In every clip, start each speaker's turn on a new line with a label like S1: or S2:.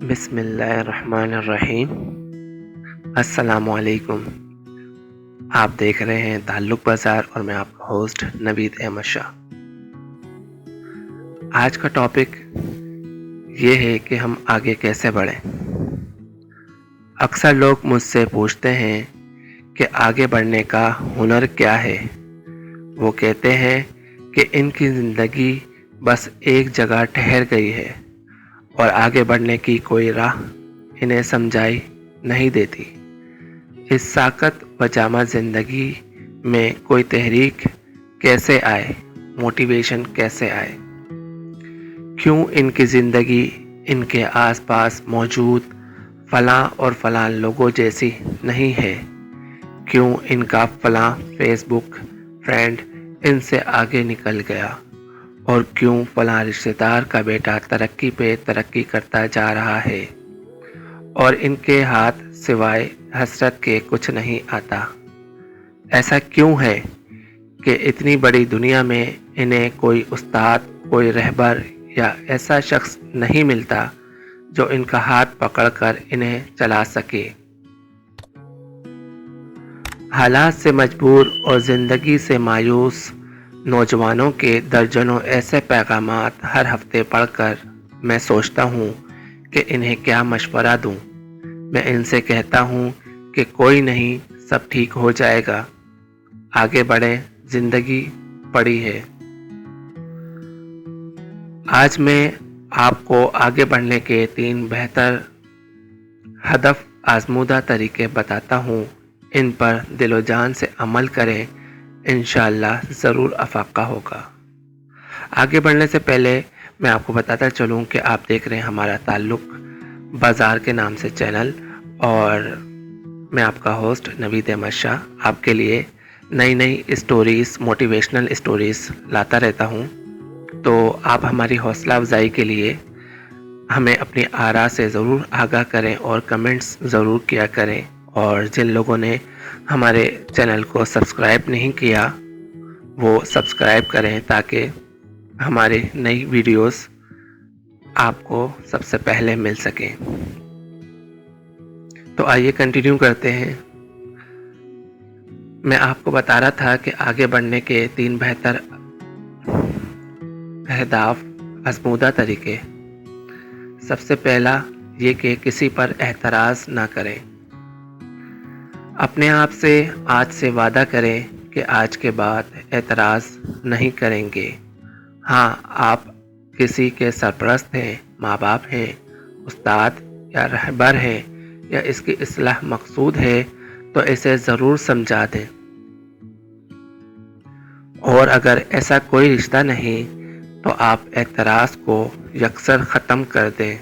S1: بسم اللہ الرحمن الرحیم۔ السلام علیکم۔ آپ دیکھ رہے ہیں تعلق بازار اور میں آپ کا ہوسٹ نوید احمد شاہ۔ آج کا ٹاپک یہ ہے کہ ہم آگے کیسے بڑھیں۔ اکثر لوگ مجھ سے پوچھتے ہیں کہ آگے بڑھنے کا ہنر کیا ہے۔ وہ کہتے ہیں کہ ان کی زندگی بس ایک جگہ ٹھہر گئی ہے اور آگے بڑھنے کی کوئی راہ انہیں سمجھائی نہیں دیتی۔ اس ساکت و جامع زندگی میں کوئی تحریک کیسے آئے، موٹیویشن کیسے آئے؟ کیوں ان کی زندگی ان کے آس پاس موجود فلاں اور فلاں لوگوں جیسی نہیں ہے؟ کیوں ان کا فلاں فیس بک فرینڈ ان سے آگے نکل گیا؟ اور کیوں فلاں رشتہ دار کا بیٹا ترقی پہ ترقی کرتا جا رہا ہے اور ان کے ہاتھ سوائے حسرت کے کچھ نہیں آتا؟ ایسا کیوں ہے کہ اتنی بڑی دنیا میں انہیں کوئی استاد، کوئی رہبر یا ایسا شخص نہیں ملتا جو ان کا ہاتھ پکڑ کر انہیں چلا سکے؟ حالات سے مجبور اور زندگی سے مایوس نوجوانوں کے درجنوں ایسے پیغامات ہر ہفتے پڑھ کر میں سوچتا ہوں کہ انہیں کیا مشورہ دوں۔ میں ان سے کہتا ہوں کہ کوئی نہیں، سب ٹھیک ہو جائے گا، آگے بڑھیں، زندگی پڑی ہے۔ آج میں آپ کو آگے بڑھنے کے 3 بہتر ہدف آزمودہ طریقے بتاتا ہوں۔ ان پر دل و جان سے عمل کریں، انشاءاللہ ضرور افاقہ ہوگا۔ آگے بڑھنے سے پہلے میں آپ کو بتاتا چلوں کہ آپ دیکھ رہے ہیں ہمارا تعلق بازار کے نام سے چینل، اور میں آپ کا ہوسٹ نوید احمد شاہ آپ کے لیے نئی اسٹوریز، موٹیویشنل اسٹوریز لاتا رہتا ہوں۔ تو آپ ہماری حوصلہ افزائی کے لیے ہمیں اپنی آراء سے ضرور آگاہ کریں اور کمنٹس ضرور کیا کریں، اور جن لوگوں نے ہمارے چینل کو سبسکرائب نہیں کیا وہ سبسکرائب کریں تاکہ ہماری نئی ویڈیوز آپ کو سب سے پہلے مل سکیں۔ تو آئیے کنٹینیو کرتے ہیں۔ میں آپ کو بتا رہا تھا کہ آگے بڑھنے کے 3 بہتر اہداف، آزمودہ طریقے۔ سب سے پہلا یہ کہ کسی پر اعتراض نہ کریں۔ اپنے آپ سے آج سے وعدہ کریں کہ آج کے بعد اعتراض نہیں کریں گے۔ ہاں، آپ کسی کے سرپرست ہیں، ماں باپ ہیں، استاد یا رہبر ہیں، یا اس کی اصلاح مقصود ہے تو اسے ضرور سمجھا دیں، اور اگر ایسا کوئی رشتہ نہیں تو آپ اعتراض کو یکسر ختم کر دیں۔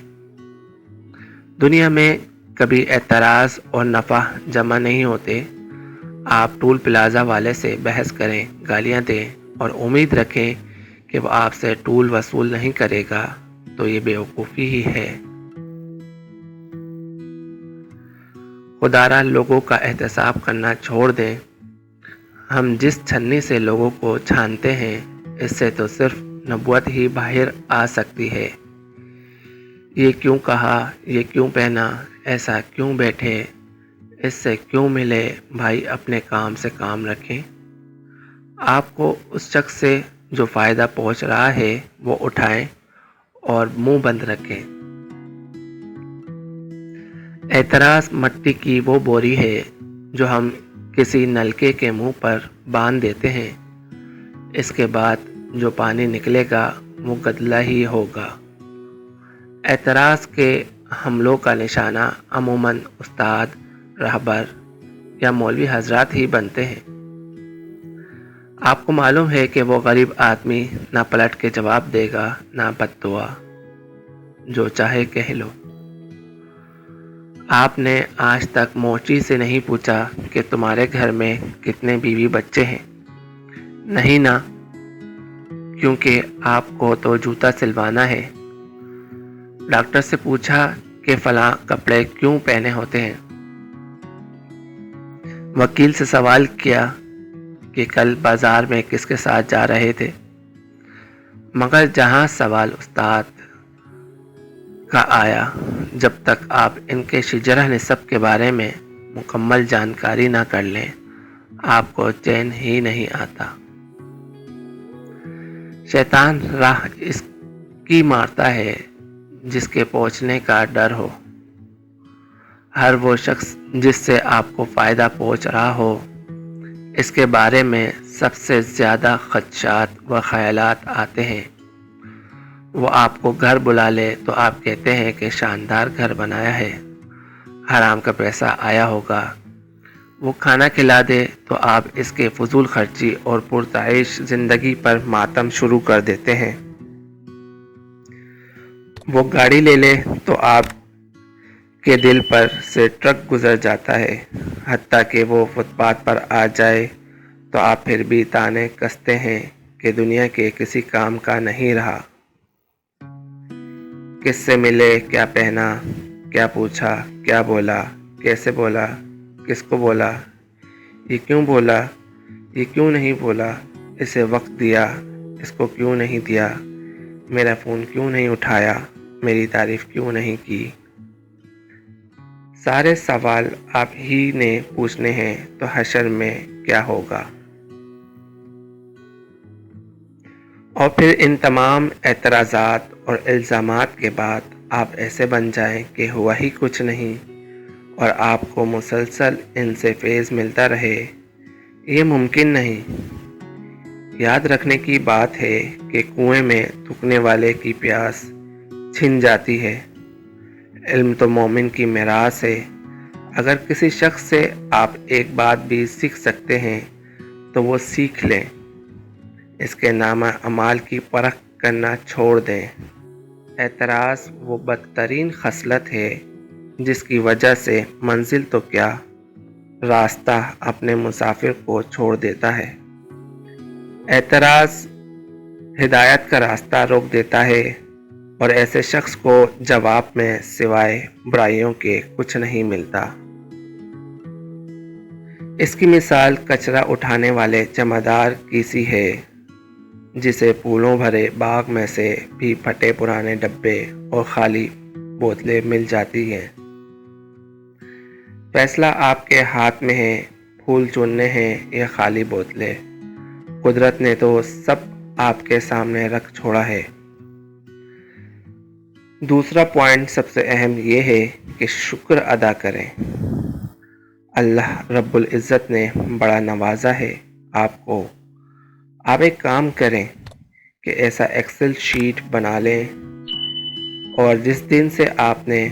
S1: دنیا میں کبھی اعتراض اور نفع جمع نہیں ہوتے۔ آپ ٹول پلازا والے سے بحث کریں، گالیاں دیں اور امید رکھیں کہ وہ آپ سے ٹول وصول نہیں کرے گا تو یہ بیوقوفی ہی ہے۔ خدارا لوگوں کا احتساب کرنا چھوڑ دیں۔ ہم جس چھنی سے لوگوں کو چھانتے ہیں اس سے تو صرف نبوت ہی باہر آ سکتی ہے۔ یہ کیوں کہا، یہ کیوں پہنا، ایسا کیوں بیٹھے، اس سے کیوں ملے، بھائی اپنے کام سے کام رکھیں۔ آپ کو اس شخص سے جو فائدہ پہنچ رہا ہے وہ اٹھائیں اور منہ بند رکھیں۔ اعتراض مٹی کی وہ بوری ہے جو ہم کسی نلکے کے منہ پر باندھ دیتے ہیں، اس کے بعد جو پانی نکلے گا وہ گدلا ہی ہوگا۔ اعتراض کے حملوں کا نشانہ عموماً استاد، رہبر یا مولوی حضرات ہی بنتے ہیں۔ آپ کو معلوم ہے کہ وہ غریب آدمی نہ پلٹ کے جواب دے گا نہ بد دعا، جو چاہے کہہ لو۔ آپ نے آج تک موچی سے نہیں پوچھا کہ تمہارے گھر میں کتنے بیوی بچے ہیں؟ نہیں نا، کیونکہ آپ کو تو جوتا سلوانا ہے۔ ڈاکٹر سے پوچھا کہ فلاں کپڑے کیوں پہنے ہوتے ہیں؟ وکیل سے سوال کیا کہ کل بازار میں کس کے ساتھ جا رہے تھے؟ مگر جہاں سوال استاد کا آیا جب تک آپ ان کے شجرہ نسب کے بارے میں مکمل جانکاری نہ کر لیں آپ کو چین ہی نہیں آتا۔ شیطان راہ اس کی مارتا ہے جس کے پہنچنے کا ڈر ہو۔ ہر وہ شخص جس سے آپ کو فائدہ پہنچ رہا ہو اس کے بارے میں سب سے زیادہ خدشات و خیالات آتے ہیں۔ وہ آپ کو گھر بلا لے تو آپ کہتے ہیں کہ شاندار گھر بنایا ہے، حرام کا پیسہ آیا ہوگا۔ وہ کھانا کھلا دے تو آپ اس کے فضول خرچی اور پرتعیش زندگی پر ماتم شروع کر دیتے ہیں۔ وہ گاڑی لے لے تو آپ کے دل پر سے ٹرک گزر جاتا ہے، حتیٰ کہ وہ فٹ پاتھ پر آ جائے تو آپ پھر بھی تانے کستے ہیں کہ دنیا کے کسی کام کا نہیں رہا۔ کس سے ملے، کیا پہنا، کیا پوچھا، کیا بولا، کیسے بولا، کس کو بولا، یہ کیوں بولا، یہ کیوں نہیں بولا، اسے وقت دیا، اس کو کیوں نہیں دیا، میرا فون کیوں نہیں اٹھایا، میری تعریف کیوں نہیں کی۔ سارے سوال آپ ہی نے پوچھنے ہیں تو حشر میں کیا ہوگا؟ اور پھر ان تمام اعتراضات اور الزامات کے بعد آپ ایسے بن جائیں کہ ہوا ہی کچھ نہیں اور آپ کو مسلسل ان سے فیض ملتا رہے، یہ ممکن نہیں۔ یاد رکھنے کی بات ہے کہ کنویں میں تھوکنے والے کی پیاس چھن جاتی ہے۔ علم تو مومن کی میراث ہے۔ اگر کسی شخص سے آپ ایک بات بھی سیکھ سکتے ہیں تو وہ سیکھ لیں، اس کے نامہ اعمال کی پرکھ کرنا چھوڑ دیں۔ اعتراض وہ بدترین خصلت ہے جس کی وجہ سے منزل تو کیا، راستہ اپنے مسافر کو چھوڑ دیتا ہے۔ اعتراض ہدایت کا راستہ روک دیتا ہے اور ایسے شخص کو جواب میں سوائے برائیوں کے کچھ نہیں ملتا۔ اس کی مثال کچرا اٹھانے والے جمعدار کی سی ہے جسے پھولوں بھرے باغ میں سے بھی پھٹے پرانے ڈبے اور خالی بوتلیں مل جاتی ہیں۔ فیصلہ آپ کے ہاتھ میں ہے، پھول چننے ہیں یا خالی بوتلیں۔ قدرت نے تو سب آپ کے سامنے رکھ چھوڑا ہے۔ دوسرا پوائنٹ سب سے اہم یہ ہے کہ شکر ادا کریں۔ اللہ رب العزت نے بڑا نوازا ہے آپ کو۔ آپ ایک کام کریں کہ ایسا ایکسل شیٹ بنا لیں اور جس دن سے آپ نے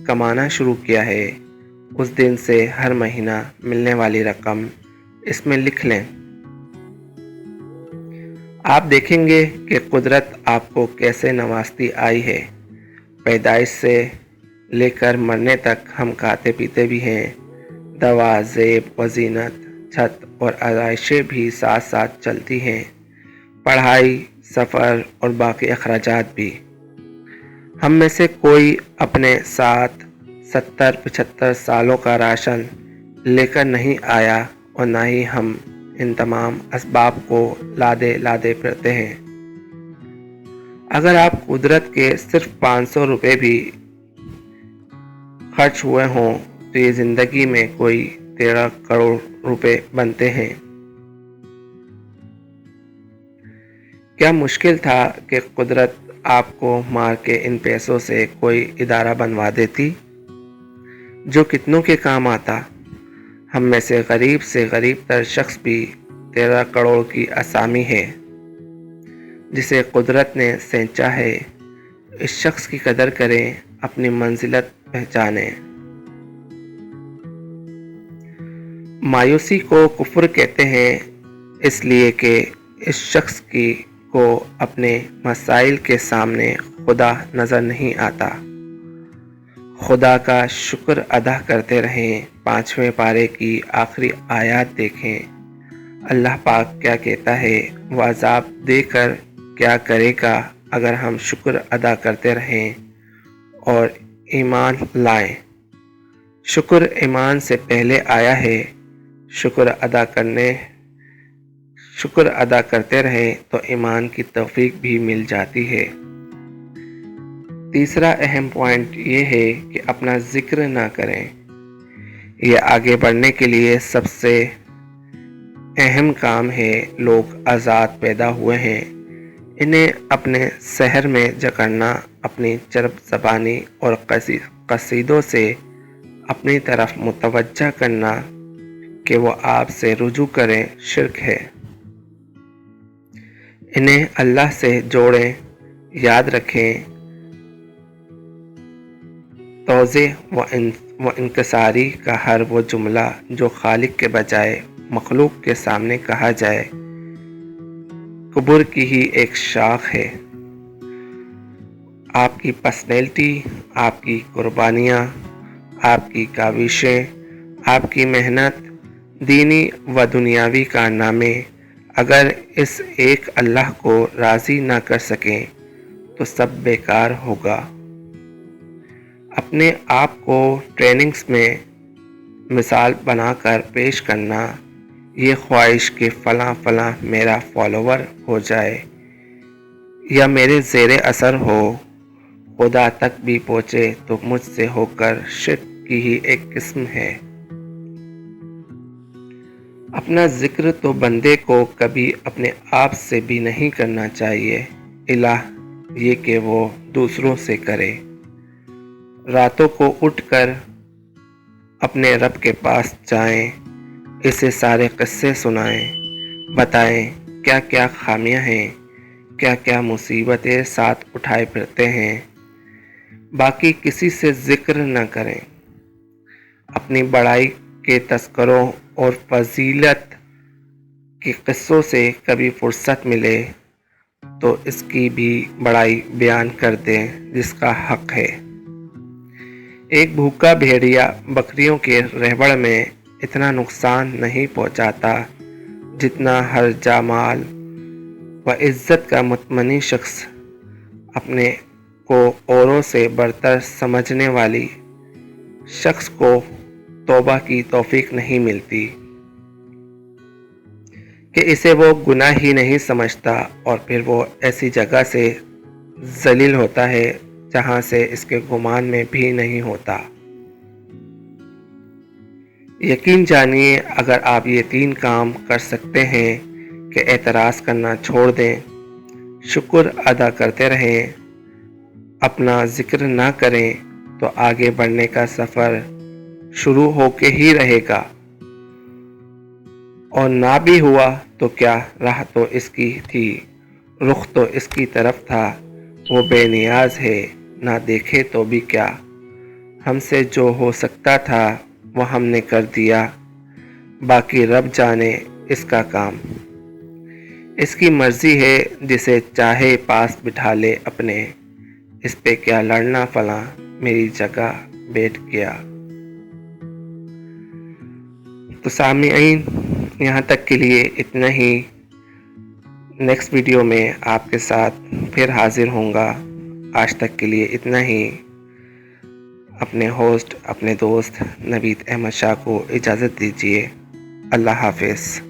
S1: کمانا شروع کیا ہے اس دن سے ہر مہینہ ملنے والی رقم اس میں لکھ لیں۔ آپ دیکھیں گے کہ قدرت آپ کو کیسے نوازتی آئی ہے۔ پیدائش سے لے کر مرنے تک ہم کھاتے پیتے بھی ہیں، دوا، زیب و زینت، چھت اور آرائشیں بھی ساتھ ساتھ چلتی ہیں، پڑھائی، سفر اور باقی اخراجات بھی۔ ہم میں سے کوئی اپنے ساتھ 70-75 سالوں کا راشن لے کر نہیں آیا اور نہ ہی ہم ان تمام اسباب کو لادے پھرتے ہیں۔ اگر آپ قدرت کے صرف 500 روپے بھی خرچ ہوئے ہوں تو یہ زندگی میں کوئی 13 کروڑ روپے بنتے ہیں۔ کیا مشکل تھا کہ قدرت آپ کو مار کے ان پیسوں سے کوئی ادارہ بنوا دیتی جو کتنوں کے کام آتا؟ ہم میں سے غریب تر شخص بھی 13 کروڑ کی اسامی ہے جسے قدرت نے سینچا ہے۔ اس شخص کی قدر کریں، اپنی منزلت پہچانیں۔ مایوسی کو کفر کہتے ہیں اس لیے کہ اس شخص کو اپنے مسائل کے سامنے خدا نظر نہیں آتا۔ خدا کا شکر ادا کرتے رہیں۔ 5ویں پارے کی آخری آیات دیکھیں۔ اللہ پاک کیا کہتا ہے، وہ عذاب دے کر کیا کرے گا اگر ہم شکر ادا کرتے رہیں اور ایمان لائیں۔ شکر ایمان سے پہلے آیا ہے۔ شکر ادا کرتے رہیں تو ایمان کی توفیق بھی مل جاتی ہے۔ تیسرا اہم پوائنٹ یہ ہے کہ اپنا ذکر نہ کریں۔ یہ آگے بڑھنے کے لیے سب سے اہم کام ہے۔ لوگ آزاد پیدا ہوئے ہیں، انہیں اپنے سحر میں جکڑنا، اپنی چرب زبانی اور قصیدوں سے اپنی طرف متوجہ کرنا کہ وہ آپ سے رجوع کریں، شرک ہے۔ انہیں اللہ سے جوڑیں، یاد رکھیں۔ توضیح و انکساری کا ہر وہ جملہ جو خالق کے بجائے مخلوق کے سامنے کہا جائے، کبر کی ہی ایک شاخ ہے۔ آپ کی پرسنالٹی، آپ کی قربانیاں، آپ کی کاوشیں، آپ کی محنت، دینی و دنیاوی کارنامے اگر اس ایک اللہ کو راضی نہ کر سکیں تو سب بیکار ہوگا۔ اپنے آپ کو ٹریننگز میں مثال بنا کر پیش کرنا، یہ خواہش کہ فلاں میرا فالوور ہو جائے یا میرے زیر اثر ہو، خدا تک بھی پہنچے تو مجھ سے ہو کر شرک کی ہی ایک قسم ہے۔ اپنا ذکر تو بندے کو کبھی اپنے آپ سے بھی نہیں کرنا چاہیے، الہ یہ کہ وہ دوسروں سے کرے۔ راتوں کو اٹھ کر اپنے رب کے پاس جائیں، اسے سارے قصے سنائیں، بتائیں کیا کیا خامیاں ہیں، کیا کیا مصیبتیں ساتھ اٹھائے پھرتے ہیں۔ باقی کسی سے ذکر نہ کریں۔ اپنی بڑائی کے تذکروں اور فضیلت کے قصوں سے کبھی فرصت ملے تو اس کی بھی بڑائی بیان کر دیں جس کا حق ہے۔ ایک بھوکا بھیڑیا بکریوں کے رہبڑ میں اتنا نقصان نہیں پہنچاتا جتنا ہر جمال و عزت کا متمنی شخص اپنے کو اوروں سے برتر سمجھنے والی شخص کو توبہ کی توفیق نہیں ملتی کہ اسے وہ گناہ ہی نہیں سمجھتا، اور پھر وہ ایسی جگہ سے ذلیل ہوتا ہے جہاں سے اس کے گمان میں بھی نہیں ہوتا۔ یقین جانیے اگر آپ یہ 3 کام کر سکتے ہیں کہ اعتراض کرنا چھوڑ دیں، شکر ادا کرتے رہیں، اپنا ذکر نہ کریں، تو آگے بڑھنے کا سفر شروع ہو کے ہی رہے گا، اور نہ بھی ہوا تو کیا، راہ تو اس کی تھی، رخ تو اس کی طرف تھا، وہ بے نیاز ہے، نہ دیکھے تو بھی کیا، ہم سے جو ہو سکتا تھا وہ ہم نے کر دیا، باقی رب جانے اس کا کام، اس کی مرضی ہے، جسے چاہے پاس بٹھا لے اپنے، اس پہ کیا لڑنا، فلاں میری جگہ بیٹھ گیا۔ تو سامعین، یہاں تک کے لیے اتنا ہی۔ نیکسٹ ویڈیو میں آپ کے ساتھ پھر حاضر ہوں گا۔ آج تک کے لیے اتنا ہی۔ اپنے ہوسٹ، اپنے دوست نوید احمد شاہ کو اجازت دیجیے۔ اللہ حافظ۔